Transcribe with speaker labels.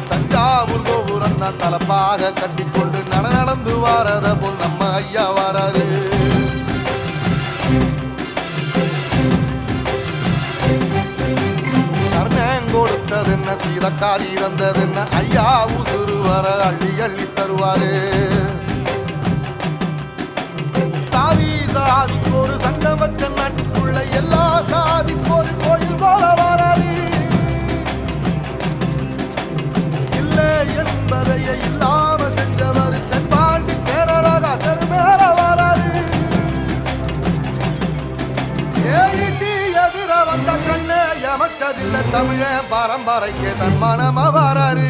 Speaker 1: தஞ்சாவூர் கோபுரம் தான் தலப்பாக கட்டிக்கொண்டு நடந்து வாரத போல் நம்ம ஐயா வாராரு. கொடுத்ததென்ன சீதக்காரி இறந்ததென்ன ஐயா உசுறு வர அள்ளி அள்ளி தருவாரு. சாதி சாதிக்கு ஒரு சங்கம் வச்ச நாட்டுக்குள்ள எல்லா சாதிக்கு ஒரு கோயில் போல வராது. இல்லை என்பதையே இல்லாம செஞ்சவர் தென்பாண்டி கேரளா தெருமேல வராது. எதிர வந்த கண்ணே அமைச்சதில்லை தமிழ பரம்பரைக்கு தன் மனம வராரு.